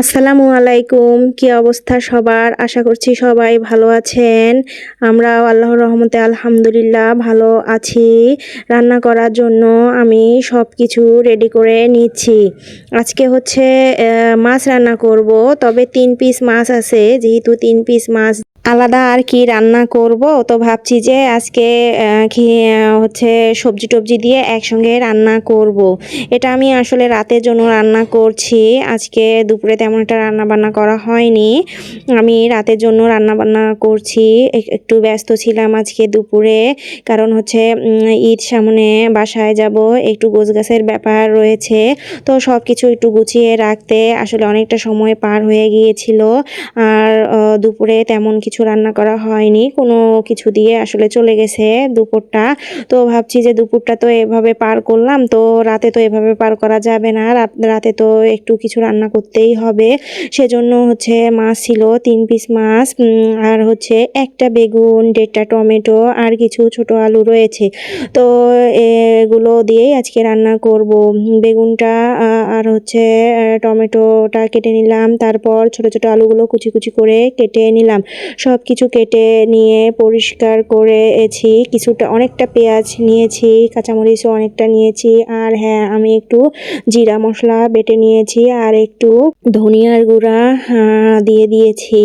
আসসালামু আলাইকুম। কি অবস্থা সবার? আশা করছি সবাই ভালো আছেন। আমরাও আল্লাহর রহমতে আলহামদুলিল্লাহ ভালো আছি। রান্না করার জন্য আমি সব কিছু রেডি করে নিচ্ছি। আজকে হচ্ছে মাছ রান্না করব, তবে 3 পিস মাছ আছে। যেহেতু 3 পিস মাছ আলাদা আর কি রান্না করব, তো ভাবছি যে আজকে হচ্ছে সবজি টবজি দিয়ে একসঙ্গে রান্না করব। এটা আমি আসলে রাতের জন্য রান্না করছি। আজকে দুপুরে তেমন একটা রান্না বান্না করা হয়নি, আমি রাতের জন্য রান্না বান্না করছি। একটু ব্যস্ত ছিলাম আজকে দুপুরে, কারণ হচ্ছে ঈদ সামনে, বাসায় যাব, একটু গোছগাছের ব্যাপার রয়েছে। তো সব কিছু একটু গুছিয়ে রাখতে আসলে অনেকটা সময় পার হয়ে গিয়েছিল। আর দুপুরে তেমন কিছু রান্না করা হয়নি, কোনো কিছু দিয়ে আসলে চলে গেছে দুপুরটা। তো ভাবছি যে দুপুরটা তো এভাবে পার করলাম, তো রাতে তো এভাবে পার করা যাবে না, রাতে তো একটু কিছু রান্না করতেই হবে। সেজন্য হচ্ছে মাছ ছিল 3 পিস মাছ, আর হচ্ছে একটা বেগুন, 1.5টা টমেটো আর কিছু ছোট আলু রয়েছে। তো এগুলো দিয়েই আজকে রান্না করব। বেগুনটা আর হচ্ছে টমেটোটা কেটে নিলাম, তারপর ছোট ছোট আলুগুলো কুচি কুচি করে কেটে নিলাম। সব কিছু কেটে নিয়ে পরিষ্কার করেছি। কিছুটা অনেকটা পেঁয়াজ নিয়েছি, কাঁচামরিচও অনেকটা নিয়েছি, আর হ্যাঁ, আমি একটু জিরা মশলা বেটে নিয়েছি আর একটু ধনিয়ার গুঁড়া দিয়ে দিয়েছি।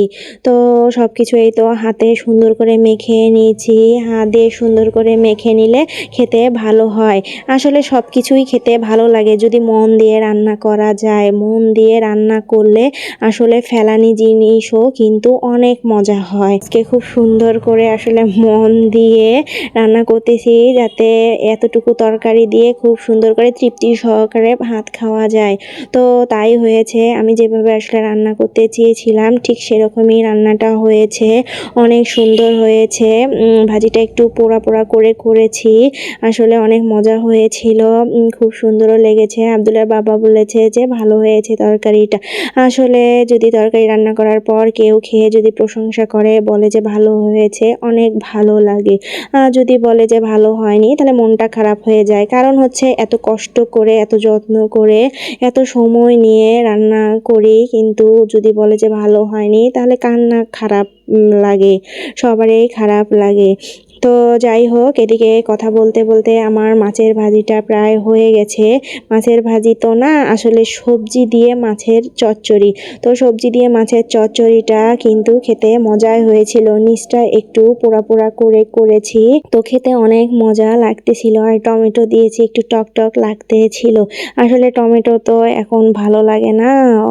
তো সব কিছু এই তো হাতে সুন্দর করে মেখে নিয়েছি। হাত দিয়ে সুন্দর করে মেখে নিলে খেতে ভালো হয়। আসলে সব কিছুই খেতে ভালো লাগে যদি মন দিয়ে রান্না করা যায়। মন দিয়ে রান্না করলে আসলে ফেলানি জিনিসও কিন্তু অনেক মজা হয়। আজকে খুব সুন্দর করে আসলে মন দিয়ে রান্না করতেছি, যাতে এতটুকু তরকারি দিয়ে খুব সুন্দর করে তৃপ্তি সহকারে ভাত খাওয়া যায়। তো তাই হয়েছে, আমি যেভাবে আসলে রান্না করতে চেয়েছিলাম ঠিক সেরকমই রান্নাটা হয়েছে। অনেক সুন্দর হয়েছে। ভাজিটা একটু পোড়া পোড়া করে করেছি, আসলে অনেক মজা হয়েছিল। খুব সুন্দরও লেগেছে। আব্দুল্লার বাবা বলেছে যে ভালো হয়েছে তরকারিটা। আসলে যদি তরকারি রান্না করার পর কেউ খেয়ে যদি প্রশংসা করে, বলে যে ভালো হয়েছে, অনেক ভালো লাগে। যদি বলে যে ভালো হয়নি, তাহলে মনটা খারাপ হয়ে যায়। কারণ হচ্ছে এত কষ্ট করে, এত যত্ন করে, এত সময় নিয়ে রান্না করি, কিন্তু যদি বলে যে ভালো হয়নি, তাহলে কার না খারাপ লাগে? সবারই খারাপ লাগে। তো যাই হোক, এদিকে কথা বলতে বলতে আমার মাছের ভাজিটা প্রায় হয়ে গেছে। মাছের ভাজি তো না, আসলে সবজি দিয়ে মাছের চচ্চড়ি। তো সবজি দিয়ে মাছের চচ্চড়িটা কিন্তু খেতে মজাই হয়েছিল। নিচটা একটু পোড়া পোড়া করে করেছি, তো খেতে অনেক মজা লাগতেছিল। আর টমেটো দিয়েছি, একটু টক টক লাগতেছিল। আসলে টমেটো তো এখন ভালো লাগে না,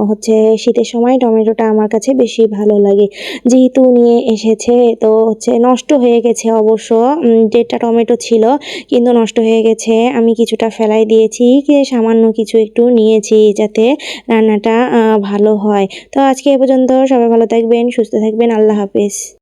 হচ্ছে শীতের সময় টমেটোটা আমার কাছে বেশি ভালো লাগে। যেহেতু নিয়ে এসেছে, তো হচ্ছে নষ্ট হয়ে গেছে অবশ্য। 1.5টা টমেটো ছিল, কিন্তু নষ্ট হয়ে গেছে। আমি কিছুটা ফেলাই দিয়েছি, সামান্য কিছু একটু নিয়েছি যাতে রান্নাটা ভালো হয়। তো আজকে এ পর্যন্ত। সবাই ভালো থাকবেন, সুস্থ থাকবেন। আল্লাহ হাফেজ।